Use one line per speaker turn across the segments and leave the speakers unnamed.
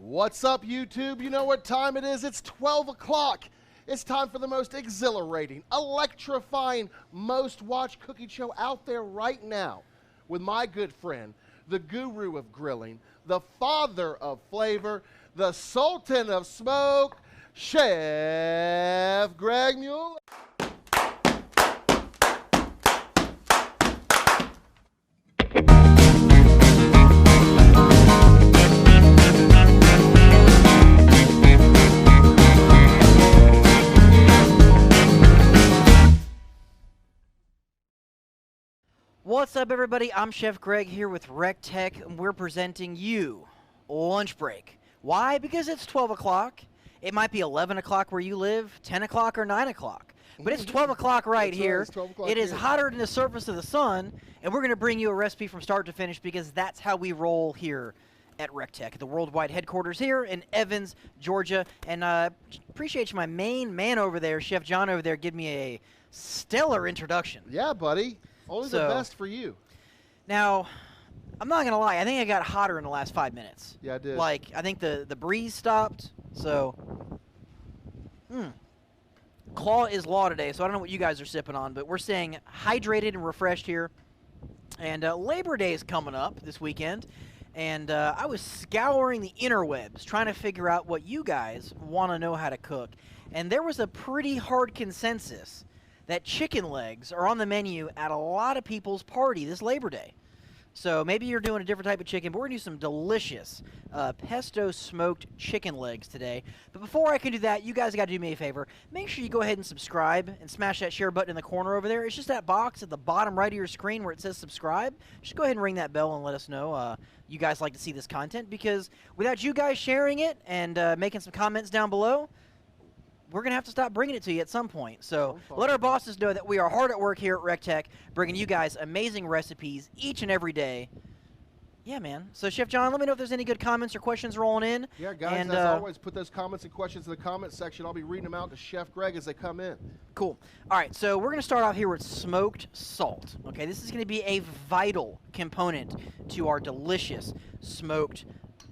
What's up, YouTube? You know what time it is? It's 12 o'clock. It's time for the most exhilarating, electrifying, most watched cooking show out there right now with my good friend, the guru of grilling, the father of flavor, the sultan of smoke, Chef Greg Mueller.
What's up, everybody? I'm Chef Greg here with RecTech, and we're presenting you Lunch Break. Why? Because it's 12 o'clock. It might be 11 o'clock where you live, 10 o'clock or 9 o'clock. But it's 12 o'clock right here. It is hotter than the surface of the sun, and we're going to bring you a recipe from start to finish because that's how we roll here at RecTech, the worldwide headquarters here in Evans, Georgia. And appreciate you, my main man over there, Chef John over there, give me a stellar introduction.
Yeah, buddy. Only the best for you.
Now, I'm not going to lie. I think I got hotter in the last 5 minutes.
Yeah, I did.
Like, I think the breeze stopped. So, Claw is law today, so I don't know what you guys are sipping on, but we're staying hydrated and refreshed here. And Labor Day is coming up this weekend. And I was scouring the interwebs trying to figure out what you guys want to know how to cook. And there was a pretty hard consensus that chicken legs are on the menu at a lot of people's party this Labor Day. So maybe you're doing a different type of chicken, but we're going to do some delicious pesto smoked chicken legs today. But before I can do that, you guys got to do me a favor. Make sure you go ahead and subscribe and smash that share button in the corner over there. It's just that box at the bottom right of your screen where it says subscribe. Just go ahead and ring that bell and let us know you guys like to see this content, because without you guys sharing it and making some comments down below, we're going to have to stop bringing it to you at some point. So let our bosses know that we are hard at work here at RecTech, bringing you guys amazing recipes each and every day. Yeah, man. So, Chef John, let me know if there's any good comments or questions rolling in.
Yeah, guys, and, as always, put those comments and questions in the comment section. I'll be reading them out to Chef Greg as they come in.
Cool. All right, so we're going to start off here with smoked salt. Okay, this is going to be a vital component to our delicious smoked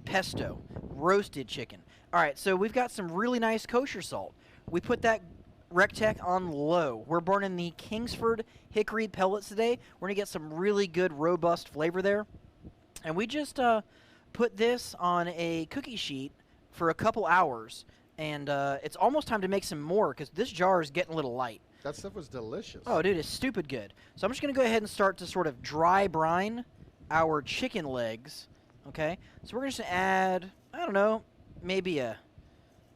pesto roasted chicken. All right, so we've got some really nice kosher salt. We put that RecTech on low. We're burning the Kingsford hickory pellets today. We're going to get some really good, robust flavor there. And we just put this on a cookie sheet for a couple hours. And it's almost time to make some more because this jar is getting a little light.
That stuff was delicious.
Oh, dude, it's stupid good. So I'm just going to go ahead and start to sort of dry brine our chicken legs. Okay? So we're just going to add, I don't know, maybe a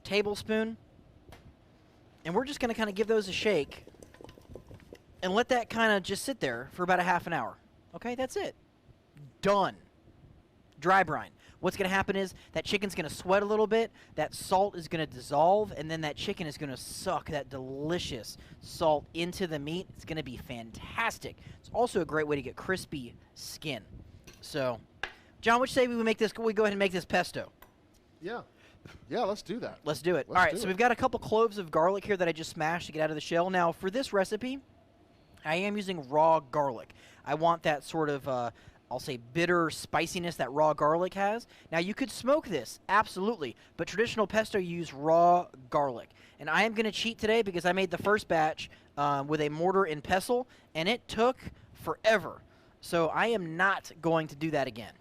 tablespoon. And we're just going to kind of give those a shake and let that kind of just sit there for about a half an hour. Okay, that's it. Done. Dry brine. What's going to happen is that chicken's going to sweat a little bit, that salt is going to dissolve, and then that chicken is going to suck that delicious salt into the meat. It's going to be fantastic. It's also a great way to get crispy skin. So, John, what you say we go ahead and make this pesto?
Yeah. Yeah, let's do that.
Let's do it. All right, so we've got a couple cloves of garlic here that I just smashed to get out of the shell. Now, for this recipe, I am using raw garlic. I want that sort of, I'll say, bitter spiciness that raw garlic has. Now, you could smoke this, absolutely, but traditional pesto, you use raw garlic. And I am going to cheat today because I made the first batch with a mortar and pestle, and it took forever. So I am not going to do that again,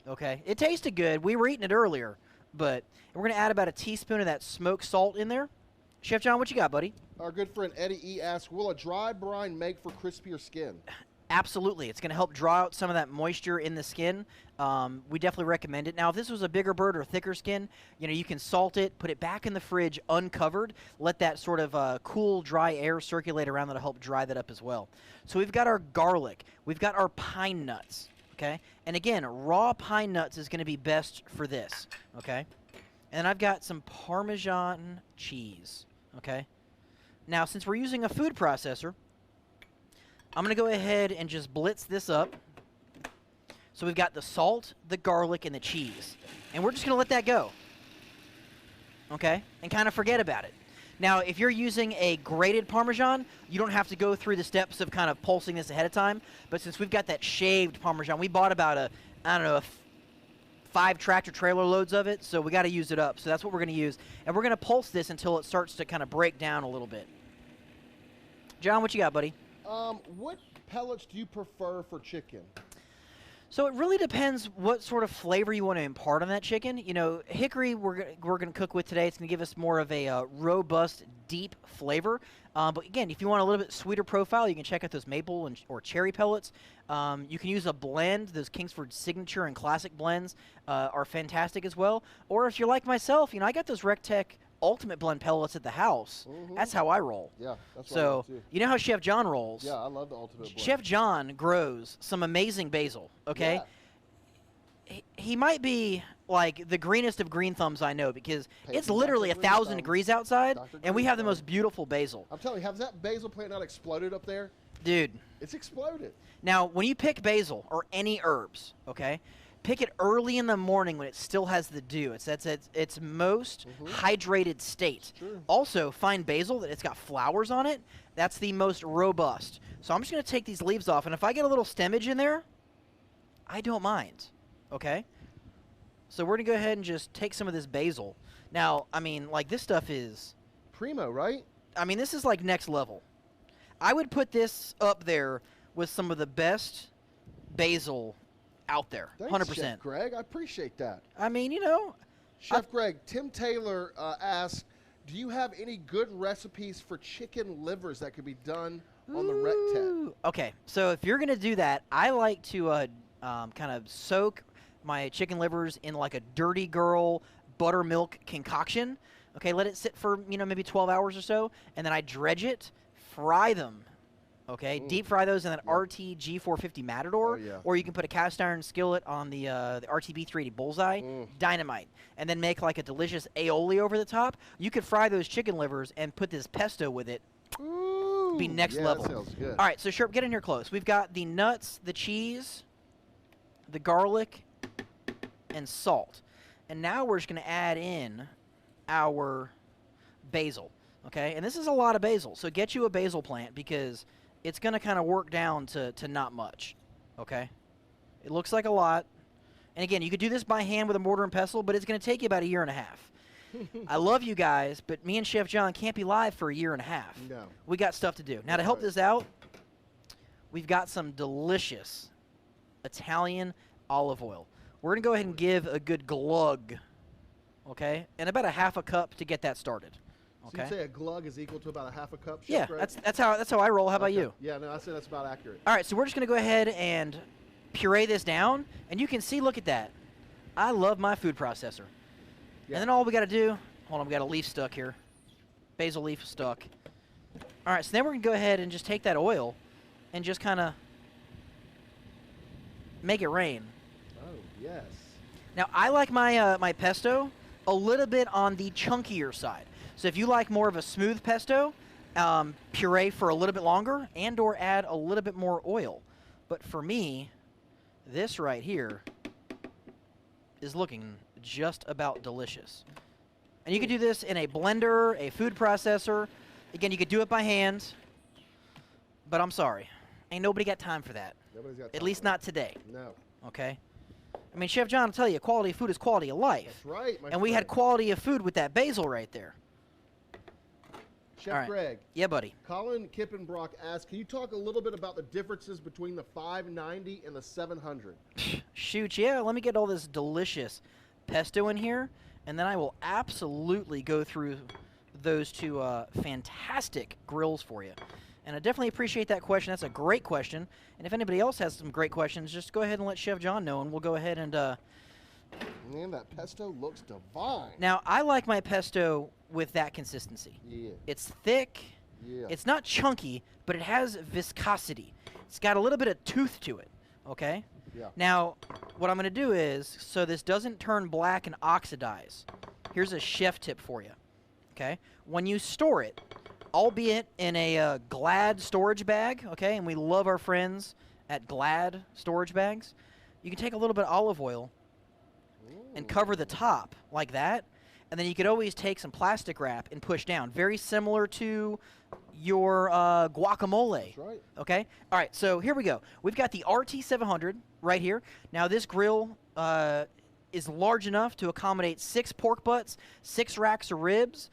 okay? It tasted good. We were eating it earlier. But we're going to add about a teaspoon of that smoked salt in there. Chef John, what you got, buddy?
Our good friend Eddie E. asks, will a dry brine make for crispier skin?
Absolutely. It's going to help draw out some of that moisture in the skin. We definitely recommend it. Now, if this was a bigger bird or thicker skin, you can salt it, put it back in the fridge uncovered, let that sort of cool, dry air circulate around. That'll help dry that up as well. So we've got our garlic. We've got our pine nuts. Okay, and again, raw pine nuts is going to be best for this, okay? And I've got some Parmesan cheese, okay? Now, since we're using a food processor, I'm going to go ahead and just blitz this up. So we've got the salt, the garlic, and the cheese. And we're just going to let that go, okay? And kind of forget about it. Now, if you're using a grated Parmesan, you don't have to go through the steps of kind of pulsing this ahead of time. But since we've got that shaved Parmesan, we bought about a 5 tractor trailer loads of it, so we got to use it up. So that's what we're going to use. And we're going to pulse this until it starts to kind of break down a little bit. John, what you got, buddy?
What pellets do you prefer for chicken?
So it really depends what sort of flavor you want to impart on that chicken. You know, hickory we're going to cook with today. It's going to give us more of a robust, deep flavor. But again, if you want a little bit sweeter profile, you can check out those maple or cherry pellets. You can use a blend. Those Kingsford Signature and Classic blends are fantastic as well. Or if you're like myself, you know, I got those RecTech Ultimate Blend pellets at the house. That's how I roll.
Yeah, that's what I
so
love too.
you know how Chef John rolls.
Yeah, I love the Ultimate Blend.
Chef John grows some amazing basil. Okay.
Yeah.
He might be like the greenest of green thumbs I know, because it's
Dr.
literally
Green
1,000
Thumb.
degrees outside,
Dr.
and we
Green
have the
Thumb.
most beautiful basil.
I'm telling you, has that basil plant not exploded up there?
Dude.
It's exploded.
Now, when you pick basil or any herbs, okay, pick it early in the morning when it still has the dew. It's its most hydrated state.
True.
Also, find basil that it's got flowers on it. That's the most robust. So I'm just going to take these leaves off, and if I get a little stemmage in there, I don't mind, okay? So we're going to go ahead and just take some of this basil. Now, I mean, like, this stuff is...
Primo, right?
I mean, this is like next level. I would put this up there with some of the best basil out there.
Thanks,
100%.
Chef Greg, I appreciate that.
I mean, you know.
Chef Greg, Tim Taylor asks, do you have any good recipes for chicken livers that could be done on the RecTech?
Ooh. Okay, so if you're going to do that, I like to kind of soak my chicken livers in like a Dirty Girl buttermilk concoction. Okay, let it sit for, you know, maybe 12 hours or so, and then I dredge it, fry them. Okay, deep fry those in that RT G450 Matador, or you can put a cast iron skillet on the RTB 380 Bullseye, dynamite, and then make like a delicious aioli over the top. You could fry those chicken livers and put this pesto with it.
Ooh,
be next
yeah,
level.
That sounds good.
All right, so Sherp, get in here close. We've got the nuts, the cheese, the garlic, and salt. And now we're just going to add in our basil, okay? And this is a lot of basil, so get you a basil plant because it's going to kind of work down to not much, okay? It looks like a lot. And again, you could do this by hand with a mortar and pestle, but it's going to take you about a year and a half. I love you guys, but me and Chef John can't be live for a year and a half.
No.
We got stuff to do. Now, to help this out, we've got some delicious Italian olive oil. We're going to go ahead and give a good glug, okay? And about a half a cup to get that started.
So you'd say a glug is equal to about a half a cup? Chef
Yeah,
Greg?
that's how I roll. How about you?
Yeah, no, I say that's about accurate.
All right, so we're just going to go ahead and puree this down, and you can see, look at that. I love my food processor.
Yeah.
And then all we got to do, hold on, we got a leaf stuck here. Basil leaf stuck. All right, so then we're going to go ahead and just take that oil and just kind of make it rain.
Oh, yes.
Now, I like my my pesto a little bit on the chunkier side. So if you like more of a smooth pesto, puree for a little bit longer and or add a little bit more oil. But for me, this right here is looking just about delicious. And you could do this in a blender, a food processor. Again, you could do it by hand, but I'm sorry. Ain't nobody got time for that.
Nobody's got time
At least
for that.
not today,
No.
okay? I mean, Chef John will tell you, quality of food is quality of life.
That's right, my
And we had
friend.
quality of food with that basil right there.
Chef
All right.
Greg,
Yeah, buddy.
Colin Kippenbrock asked, can you talk a little bit about the differences between the 590 and the 700?
Shoot, yeah, let me get all this delicious pesto in here, and then I will absolutely go through those two fantastic grills for you. And I definitely appreciate that question. That's a great question. And if anybody else has some great questions, just go ahead and let Chef John know, and we'll go ahead and...
Man, that pesto looks divine.
Now, I like my pesto with that consistency.
Yeah.
It's thick.
Yeah.
It's not chunky, but it has viscosity. It's got a little bit of tooth to it, okay?
Yeah.
Now, what I'm going to do is, so this doesn't turn black and oxidize, here's a chef tip for you, okay? When you store it, albeit in a Glad storage bag, okay, and we love our friends at Glad storage bags, you can take a little bit of olive oil and cover the top like that, and then you could always take some plastic wrap and push down. Very similar to your guacamole.
That's right.
Okay? All right, so here we go. We've got the RT700 right here. Now, this grill is large enough to accommodate 6 pork butts, 6 racks of ribs,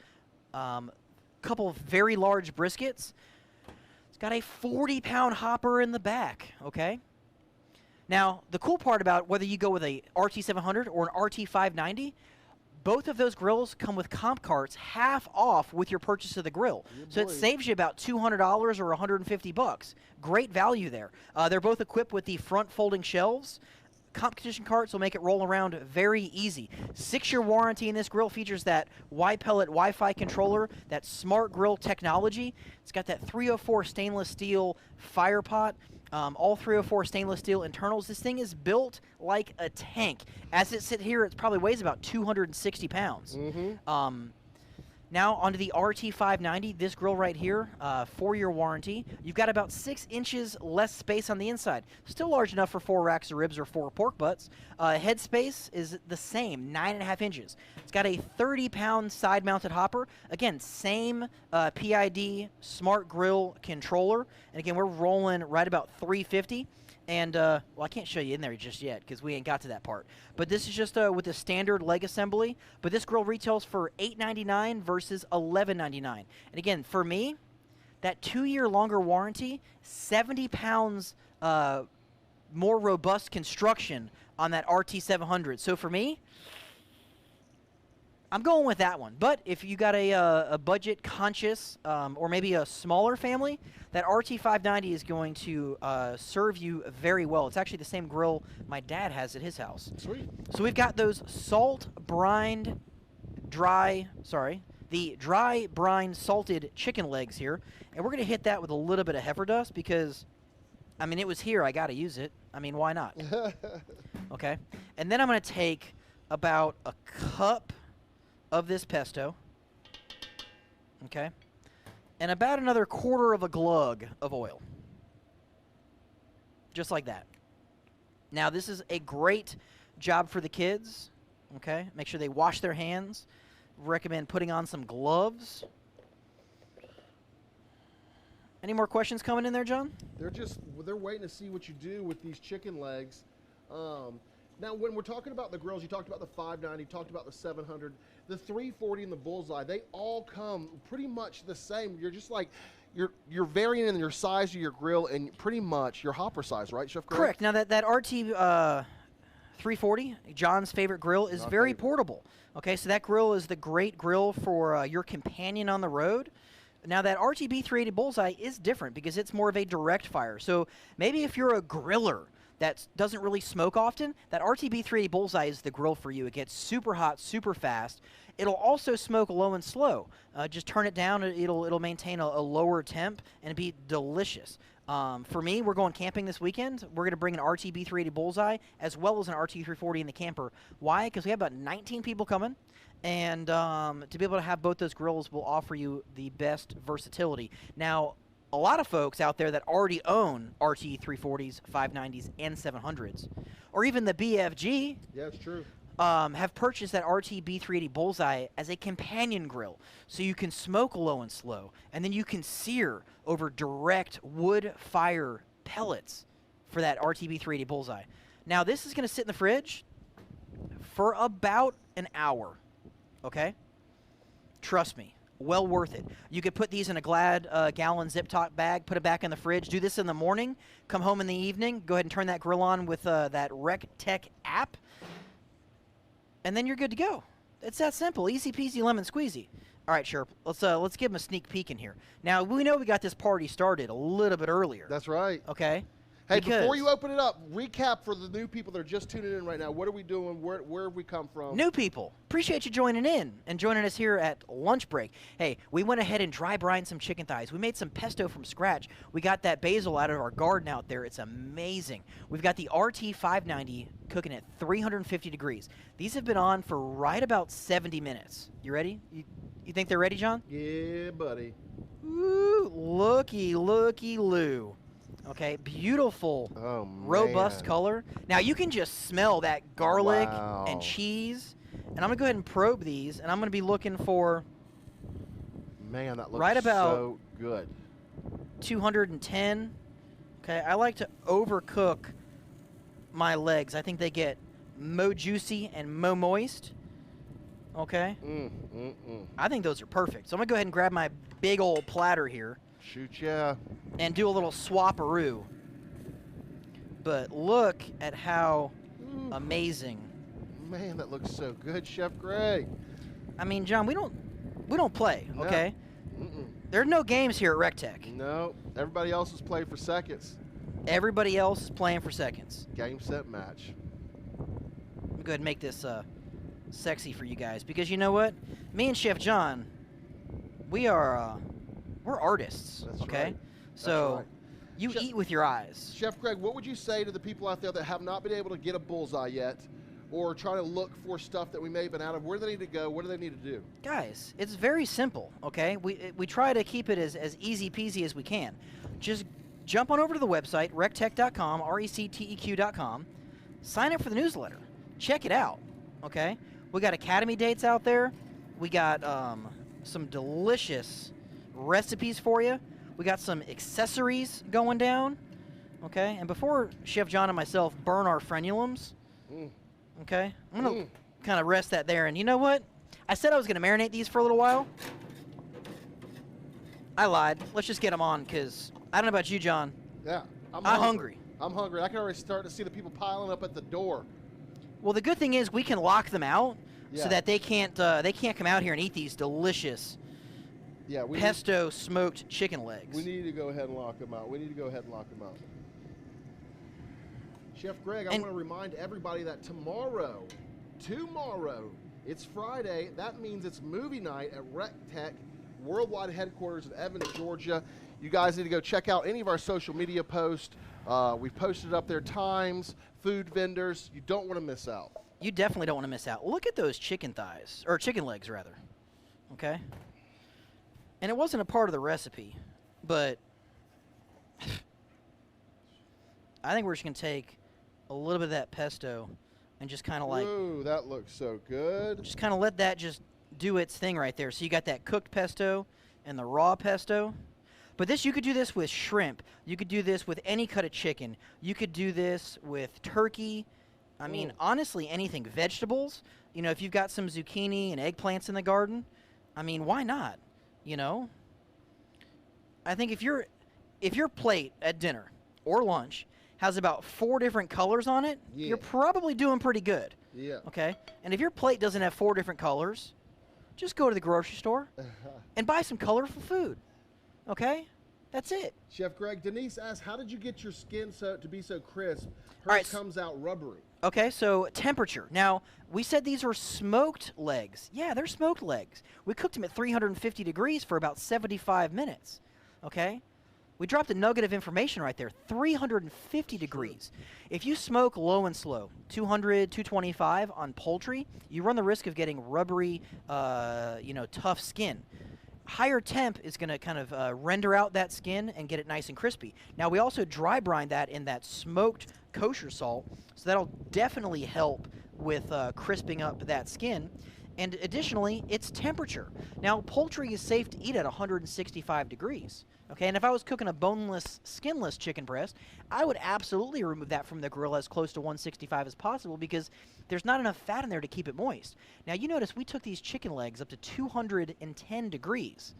couple of very large briskets. It's got a 40-pound hopper in the back, okay? Now, the cool part about whether you go with a RT700 or an RT590, both of those grills come with comp carts half off with your purchase of the grill. So it saves you about $200 or $150. Great value there. They're both equipped with the front folding shelves. Competition carts will make it roll around very easy. 6-year warranty in this grill features that Y-pellet Wi-Fi controller, that smart grill technology. It's got that 304 stainless steel fire pot. All 304 stainless steel internals. This thing is built like a tank. As it sits here, it probably weighs about 260 pounds. Now onto the RT590. This grill right here, 4-year warranty. You've got about 6 inches less space on the inside. Still large enough for 4 racks of ribs or 4 pork butts. Head space is the same, 9.5 inches. It's got a 30-pound side-mounted hopper. Again, same PID smart grill controller. And again, we're rolling right about 350. And, well, I can't show you in there just yet because we ain't got to that part. But this is just with the standard leg assembly. But this grill retails for $8.99 versus $11.99. And, again, for me, that 2-year longer warranty, 70 pounds more robust construction on that RT700. So, for me, I'm going with that one. But if you got a budget-conscious or maybe a smaller family, that RT590 is going to serve you very well. It's actually the same grill my dad has at his house.
Sweet.
So we've got those the dry brine salted chicken legs here. And we're going to hit that with a little bit of heifer dust because, I mean, it was here. I got to use it. I mean, why not? Okay. And then I'm going to take about a cup of this pesto, okay, and about another 1/4 of a glug of oil, just like that. Now, this is a great job for the kids, okay? Make sure they wash their hands. Recommend putting on some gloves. Any more questions coming in there, John?
They're waiting to see what you do with these chicken legs. Now, when we're talking about the grills, you talked about the 590, you talked about the 700, the 340 and the Bullseye, they all come pretty much the same. You're just like, you're varying in your size of your grill and pretty much your hopper size, right, Chef Greg?
Correct. Now, that RT 340, John's favorite grill, is very portable. Okay, so that grill is the great grill for your companion on the road. Now, that RTB 380 Bullseye is different because it's more of a direct fire. So maybe if you're a griller that doesn't really smoke often, that RTB 380 Bullseye is the grill for you. It gets super hot, super fast. It'll also smoke low and slow. Just turn it down. It'll maintain a lower temp and be delicious. For me, we're going camping this weekend. We're going to bring an RTB 380 Bullseye as well as an RT340 in the camper. Why? Because we have about 19 people coming. And to be able to have both those grills will offer you the best versatility. Now, a lot of folks out there that already own RT340s, 590s, and 700s, or even the BFG,
yeah, it's true,
have purchased that RTB380 Bullseye as a companion grill. So you can smoke low and slow, and then you can sear over direct wood fire pellets for that RTB380 Bullseye. Now, this is going to sit in the fridge for about an hour, okay? Trust me. Well worth it. You could put these in a Glad gallon zip top bag, put it back in the fridge, do this in the morning, come home in the evening, go ahead and turn that grill on with that Rec Tech app, and then you're good to go. It's that simple. Easy peasy lemon squeezy. All right, Sherp, let's give them a sneak peek in here. Now, we know we got this party started a little bit earlier.
That's right.
Okay?
Hey, before you open it up, recap for the new people that are just tuning in right now. What are we doing? Where have we come from?
New people, appreciate you joining in and joining us here at lunch break. Hey, we went ahead and dry brined some chicken thighs. We made some pesto from scratch. We got that basil out of our garden out there. It's amazing. We've got the RT590 cooking at 350 degrees. These have been on for right about 70 minutes. You ready? You think they're ready, John?
Yeah, buddy.
Ooh, looky loo. Okay, beautiful, robust color. Now, you can just smell that garlic and cheese. And I'm going to go ahead and probe these, and I'm going to be looking for...
Man, that looks
right about
so good.
210. Okay, I like to overcook my legs. I think they get Mo Juicy and Mo Moist. Okay? I think those are perfect. So I'm going to go ahead and grab my big old platter here.
Shoot, yeah.
And do a little swap-a-roo. But look at how amazing.
Man, that looks so good, Chef Greg.
I mean, John, we don't play,
No.
okay? There are no games here at RecTech.
No, everybody else is playing for seconds.
Everybody else is playing for seconds.
Game, set, match.
Let me go ahead and make this sexy for you guys, because you know what? Me and Chef John, we're artists,
That's
okay?
right.
So
right.
you
Chef-
eat with your eyes.
Chef Greg, what would you say to the people out there that have not been able to get a bullseye yet, or trying to look for stuff that we may have been out of? Where do they need to go? What do they need to do?
Guys, it's very simple, okay? We try to keep it as easy peasy as we can. Just jump on over to the website, rectech.com, recteq.com, sign up for the newsletter. Check it out, okay? We got Academy dates out there. We got some delicious recipes for you. We got some accessories going down, okay? And before Chef John and myself burn our frenulums, okay, I'm going to kind of rest that there. And you know what? I said I was going to marinate these for a little while. I lied. Let's just get them on, because I don't know about you, John.
Yeah.
I'm hungry.
I'm hungry. I can already start to see the people piling up at the door.
Well, the good thing is we can lock them out
Yeah.
so that they can't come out here and eat these delicious pesto smoked chicken legs.
We need to go ahead and lock them out. Chef Greg, I want to remind everybody that tomorrow, it's Friday. That means it's movie night at RecTech Worldwide Headquarters in Evans, Georgia. You guys need to go check out any of our social media posts. We've posted up their times, food vendors. You don't want to miss out.
You definitely don't want to miss out. Look at those chicken thighs, or chicken legs, rather. Okay? And it wasn't a part of the recipe, but I think we're just going to take a little bit of that pesto and just kind of like...
Ooh, that looks so good.
Just kind of let that just do its thing right there. So you got that cooked pesto and the raw pesto. But this, you could do this with shrimp. You could do this with any cut of chicken. You could do this with turkey. I mean, honestly, anything. Vegetables. You know, if you've got some zucchini and eggplants in the garden, I mean, why not? You know? I think if your plate at dinner or lunch has about 4 different colors on it, you're probably doing pretty good.
Yeah.
Okay? And if your plate doesn't have 4 different colors, just go to the grocery store and buy some colorful food. Okay? That's it.
Chef Greg, Denise asked, how did you get your skin to be so crisp? Hers comes out rubbery.
Okay, so temperature. Now, we said these are smoked legs. Yeah, they're smoked legs. We cooked them at 350 degrees for about 75 minutes. Okay? We dropped a nugget of information right there. 350 degrees. If you smoke low and slow, 200, 225 on poultry, you run the risk of getting rubbery, tough skin. Higher temp is going to kind of render out that skin and get it nice and crispy. Now, we also dry brine that in that smoked kosher salt, so that'll definitely help with crisping up that skin. And additionally, it's temperature. Now, poultry is safe to eat at 165 degrees. Okay, and if I was cooking a boneless, skinless chicken breast, I would absolutely remove that from the grill as close to 165 as possible, because there's not enough fat in there to keep it moist. Now, you notice we took these chicken legs up to 210 degrees.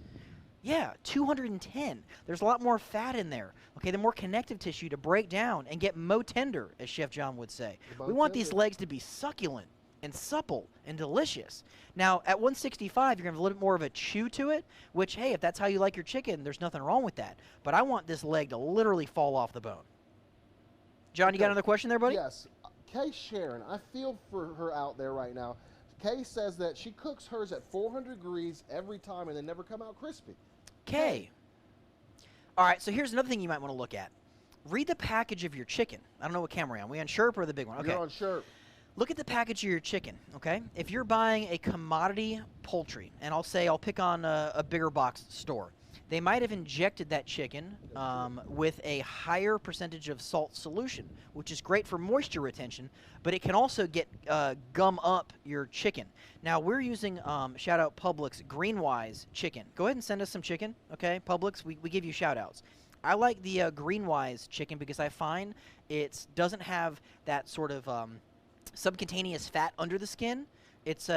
Yeah, 210. There's a lot more fat in there. Okay, the more connective tissue to break down and get mo tender, as Chef John would say. We want these legs to be succulent and supple and delicious. Now, at 165, you're going to have a little bit more of a chew to it, which, hey, if that's how you like your chicken, there's nothing wrong with that. But I want this leg to literally fall off the bone. John, you got another question there, buddy?
Yes. Kay Sharon, I feel for her out there right now. Kay says that she cooks hers at 400 degrees every time and they never come out crispy.
Kay. All right, so here's another thing you might want to look at. Read the package of your chicken. I don't know what camera you're on. We on Sherp or the big one? Okay.
You're on Sherp.
Look at the package of your chicken, okay? If you're buying a commodity poultry, and I'll pick on a bigger box store, they might have injected that chicken with a higher percentage of salt solution, which is great for moisture retention, but it can also get gum up your chicken. Now, we're using, shout out Publix, Greenwise chicken. Go ahead and send us some chicken, okay? Publix, we give you shout outs. I like the Greenwise chicken because I find it doesn't have that sort of subcutaneous fat under the skin. It's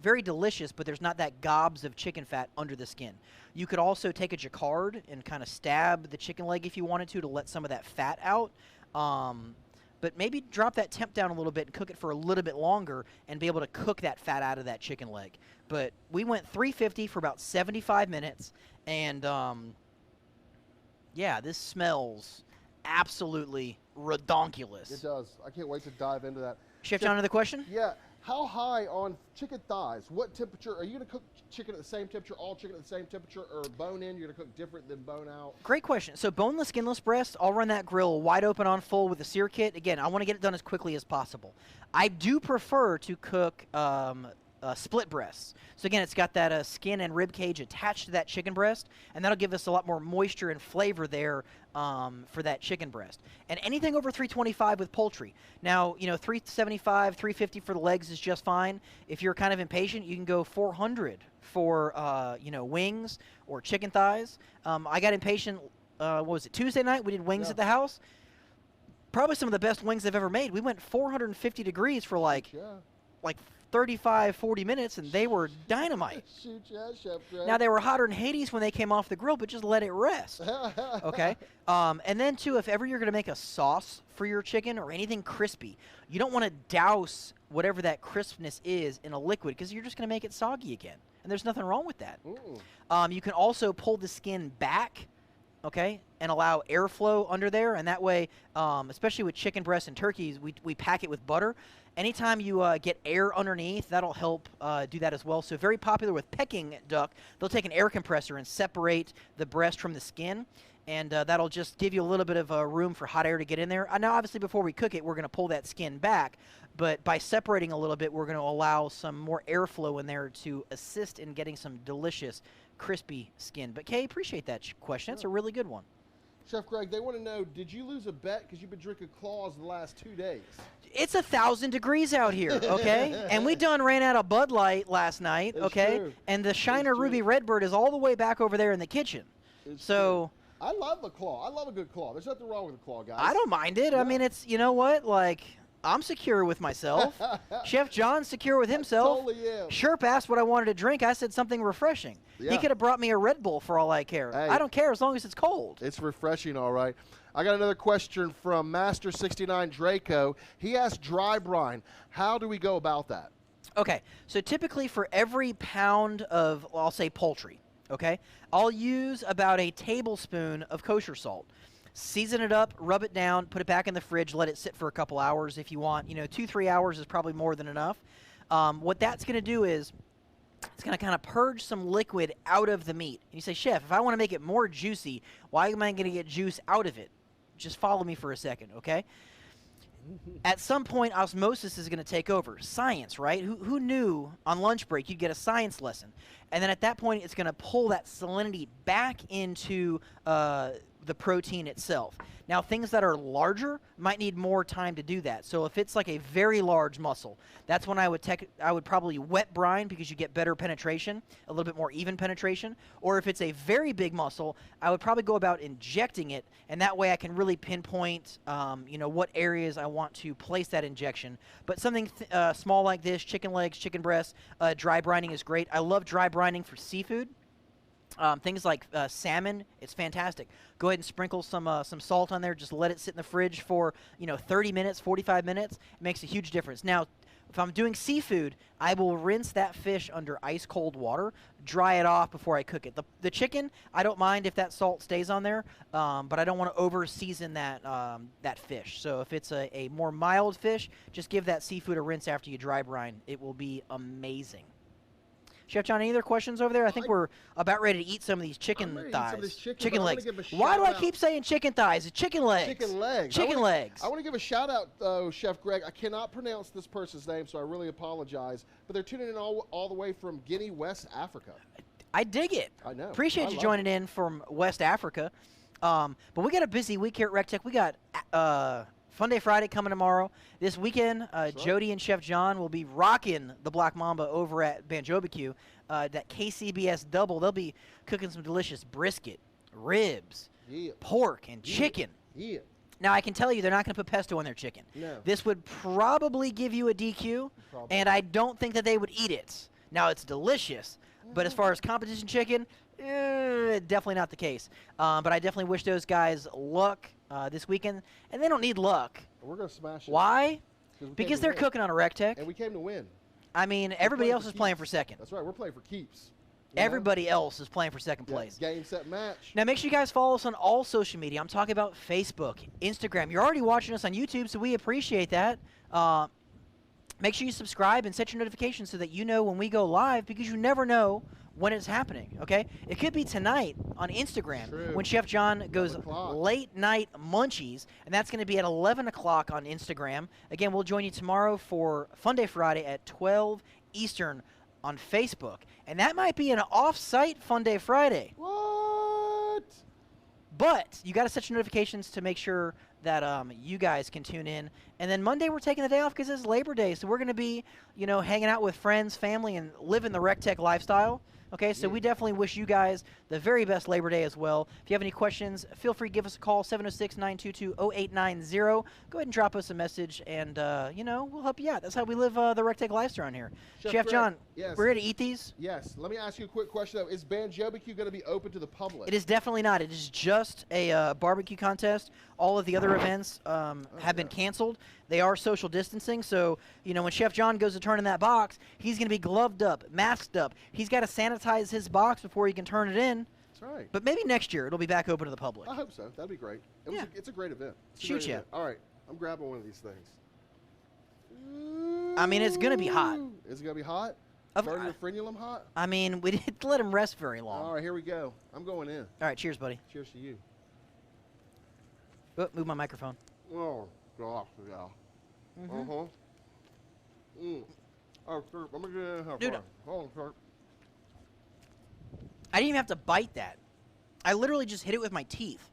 very delicious, but there's not that gobs of chicken fat under the skin. You could also take a jacquard and kind of stab the chicken leg if you wanted to let some of that fat out. But maybe drop that temp down a little bit and cook it for a little bit longer and be able to cook that fat out of that chicken leg. But we went 350 for about 75 minutes, and yeah, this smells absolutely redonkulous.
It does. I can't wait to dive into that.
Chef John, another question?
Yeah. How high on chicken thighs? What temperature? Are you going to cook chicken at the same temperature, all chicken at the same temperature, or bone in, you're going to cook different than bone out?
Great question. So boneless, skinless breast, I'll run that grill wide open on full with a sear kit. Again, I want to get it done as quickly as possible. I do prefer to cook split breasts. So again, it's got that skin and rib cage attached to that chicken breast, and that'll give us a lot more moisture and flavor there for that chicken breast. And anything over 325 with poultry. Now, 375, 350 for the legs is just fine. If you're kind of impatient, you can go 400 for wings or chicken thighs. I got impatient. What was it? Tuesday night we did wings at the house. Probably some of the best wings I've ever made. We went 450 degrees for like 35, 40 minutes, and they were dynamite.
Shoot, yeah, Chef Greg.
Now, they were hotter than Hades when they came off the grill, but just let it rest, okay? And then, too, if ever you're going to make a sauce for your chicken or anything crispy, you don't want to douse whatever that crispness is in a liquid because you're just going to make it soggy again, and there's nothing wrong with that. You can also pull the skin back, okay, and allow airflow under there, and that way, especially with chicken breasts and turkeys, we pack it with butter. Anytime you get air underneath, that'll help do that as well. So very popular with Peking duck. They'll take an air compressor and separate the breast from the skin, and that'll just give you a little bit of room for hot air to get in there. Now, obviously, before we cook it, we're going to pull that skin back, but by separating a little bit, we're going to allow some more airflow in there to assist in getting some delicious, crispy skin. But, Kay, appreciate that question. That's a really good one.
Chef Greg, they want to know, did you lose a bet because you've been drinking Claws the last 2 days?
It's 1,000 degrees out here, okay? And we done ran out of Bud Light last night, okay?
True.
And the Shiner Ruby Redbird is all the way back over there in the kitchen.
True. I love a claw. I love a good claw. There's nothing wrong with a claw, guys.
I don't mind it. No. I mean, it's, you know what? Like, I'm secure with myself. Chef John's secure with himself.
I totally am.
Sherp asked what I wanted to drink. I said something refreshing. Yeah. He could have brought me a Red Bull for all I care. Hey, I don't care as long as it's cold.
It's refreshing, all right. I got another question from Master69 Draco. He asked dry brine. How do we go about that?
Okay, so typically for every pound of, I'll say poultry, okay, I'll use about a tablespoon of kosher salt. Season it up, rub it down, put it back in the fridge, let it sit for a couple hours if you want. 2-3 hours is probably more than enough. What that's going to do is it's going to kind of purge some liquid out of the meat. And you say, Chef, if I want to make it more juicy, why am I going to get juice out of it? Just follow me for a second, okay? At some point, osmosis is going to take over. Science, right? Who knew on lunch break you'd get a science lesson? And then at that point, it's going to pull that salinity back into the protein itself. Now, things that are larger might need more time to do that. So if it's like a very large mussel, that's when I would probably wet brine because you get better penetration, a little bit more even penetration. Or if it's a very big mussel, I would probably go about injecting it, and that way I can really pinpoint, what areas I want to place that injection. But something small like this, chicken legs, chicken breasts, dry brining is great. I love dry brining for seafood. Things like salmon, it's fantastic. Go ahead and sprinkle some salt on there. Just let it sit in the fridge for 30 minutes, 45 minutes. It makes a huge difference. Now, if I'm doing seafood, I will rinse that fish under ice cold water, dry it off before I cook it. The chicken, I don't mind if that salt stays on there, but I don't want to over season that fish. So if it's a more mild fish, just give that seafood a rinse after you dry brine. It will be amazing. Chef John, any other questions over there? I think we're about ready to eat some of these chicken thighs. Chicken legs. Why do I keep saying chicken thighs? It's chicken legs.
Chicken legs.
Chicken legs.
I want to give a shout out, though, Chef Greg. I cannot pronounce this person's name, so I really apologize. But they're tuning in all the way from Guinea, West Africa.
I dig it.
I know.
Appreciate you joining in from West Africa. But we got a busy week here at RecTech. We got Fun Day Friday coming tomorrow. This weekend, Jody and Chef John will be rocking the Black Mamba over at Banjobecue. That KCBS double, they'll be cooking some delicious brisket, ribs, pork, and chicken. Now, I can tell you they're not going to put pesto on their chicken.
No.
This would probably give you a DQ,
Probably.
and I don't think that they would eat it. Now, it's delicious, but as far as competition chicken, definitely not the case. But I definitely wish those guys luck this weekend, and they don't need luck.
We're going to smash it.
Why?
we came
Because
to
they're
win.
cooking on a Rectech.
And we came to win.
I mean, everybody
playing
else
for
is playing
keeps.
for second.
That's right. We're playing for keeps. You know?
Everybody else is playing for second
Yeah,
place.
Game, set, match.
Now, make sure you guys follow us on all social media. I'm talking about Facebook, Instagram. You're already watching us on YouTube, so we appreciate that. Make sure you subscribe and set your notifications so that you know when we go live, because you never know when it's happening, okay? It could be tonight on Instagram
True.
when Chef John goes
11 o'clock.
late night munchies, and that's going to be at 11 o'clock on Instagram. Again, we'll join you tomorrow for Fun Day Friday at 12 Eastern on Facebook. And that might be an off-site Fun Day Friday.
What?
But you got to set your notifications to make sure that you guys can tune in. And then Monday we're taking the day off because it's Labor Day, so we're going to be, hanging out with friends, family, and living the RecTech lifestyle. Okay, so we definitely wish you guys the very best Labor Day as well. If you have any questions, feel free to give us a call, 706-922-0890. Go ahead and drop us a message, and, we'll help you out. That's how we live the RecTech lifestyle around here. Chef
Greg,
John,
yes.
we're here to eat these?
Yes. Let me ask you a quick question, though. Is Banjobicue going to be open to the public?
It is definitely not. It is just a barbecue contest. All of the other events have been canceled. They are social distancing, so, when Chef John goes to turn in that box, he's going to be gloved up, masked up. He's got to sanitize his box before he can turn it in.
That's right.
But maybe next year it'll be back open to the public.
I hope so. That'd be great. It's a great event. It's a
Shoot
great
ya.
event. All right. I'm grabbing one of these things.
I mean, it's going to be hot.
Is it going to be hot?
Of-
Burning your frenulum hot?
I mean, we didn't let him rest very long.
All right, here we go. I'm going in.
All right, cheers, buddy.
Cheers to you.
Oh, move my microphone.
Oh, gosh, yeah. Uh-huh. Oh, sir, let me get in here.
Dude,
Hold on, sir.
I didn't even have to bite that. I literally just hit it with my teeth.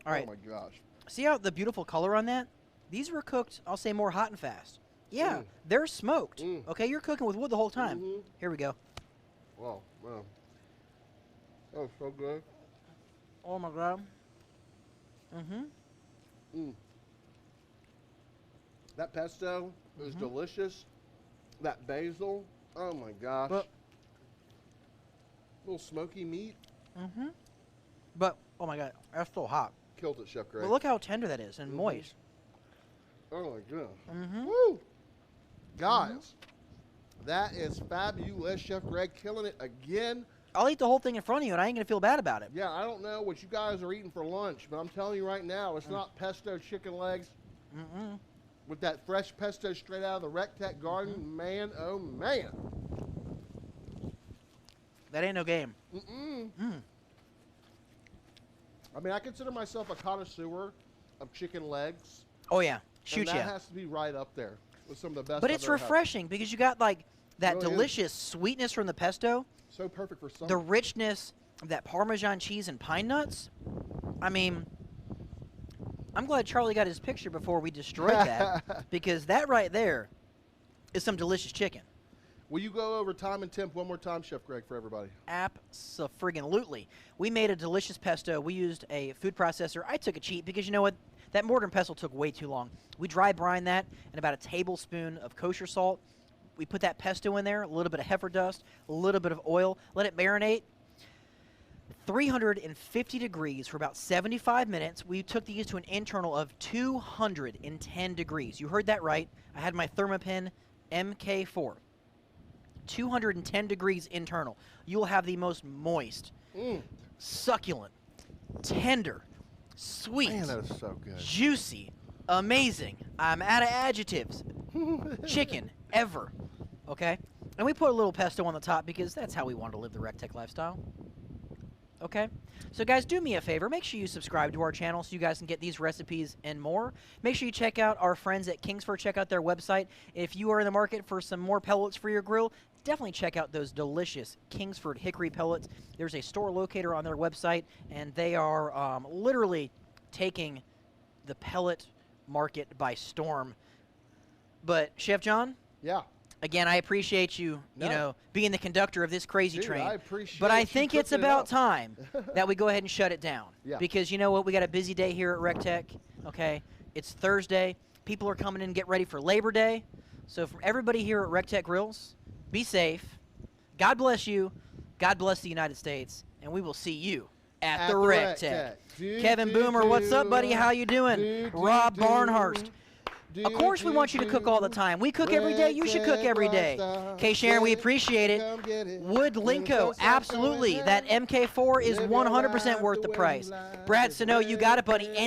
All right.
Oh, my gosh.
See how the beautiful color on that? These were cooked, I'll say, more hot and fast. Yeah, they're smoked. Okay, you're cooking with wood the whole time. Here we go.
Wow, man. Oh, so good.
Oh, my God.
That pesto is delicious. That basil, oh my gosh. Little smoky meat.
But, oh, my God, that's still hot.
Killed it, Chef Greg.
But look how tender that is and moist.
Oh my goodness. Woo! Guys, that is fabulous. Chef Greg killing it again.
I'll eat the whole thing in front of you, and I ain't going to feel bad about it.
Yeah, I don't know what you guys are eating for lunch, but I'm telling you right now, it's not pesto chicken legs. With that fresh pesto straight out of the RecTech garden, man, oh man.
That ain't no game.
I mean, I consider myself a connoisseur of chicken legs.
Oh, yeah. Shoot,
and that
yeah.
has to be right up there with some of the best.
But
I've
it's
ever had.
refreshing because you got, like, that
Really is.
delicious sweetness from the pesto,
So perfect for summer.
the richness of that Parmesan cheese and pine nuts. I mean, I'm glad Charlie got his picture before we destroyed that, because that right there is some delicious chicken.
Will you go over time and temp one more time, Chef Greg, for everybody?
Abso-friggin-lutely. We made a delicious pesto. We used a food processor. I took a cheat because you know what? That mortar and pestle took way too long. We dry brine that and about a tablespoon of kosher salt. We put that pesto in there, a little bit of heifer dust, a little bit of oil, let it marinate. 350 degrees for about 75 minutes. We took these to an internal of 210 degrees. You heard that right. I had my Thermapen MK4. 210 degrees internal. You will have the most moist, succulent, tender, sweet,
Man, that is so good.
juicy, amazing, I'm out of adjectives, chicken ever. Okay? And we put a little pesto on the top because that's how we want to live the RecTech lifestyle. Okay? So guys, do me a favor. Make sure you subscribe to our channel so you guys can get these recipes and more. Make sure you check out our friends at Kingsford. Check out their website. If you are in the market for some more pellets for your grill, definitely check out those delicious Kingsford hickory pellets. There's a store locator on their website, and they are literally taking the pellet market by storm. But, Chef John?
Yeah.
Again, I appreciate you, being the conductor of this crazy
Dude,
train.
I appreciate
But I
you
think it's
cooking it
about
up.
time that we go ahead and shut it down.
Yeah.
Because you know what? We got a busy day here at RecTech. Okay, it's Thursday. People are coming in and get ready for Labor Day. So from everybody here at RecTech Grills, be safe. God bless you. God bless the United States. And we will see you at the RecTech. Kevin Boomer, what's up, buddy? How you doing? Rob Barnhurst. Of course we want you to cook all the time. We cook every day. You should cook every day. K. Sharon, we appreciate it. Wood Linko, absolutely. That MK4 is 100% worth the price. Brad Sano, you got it, buddy. Any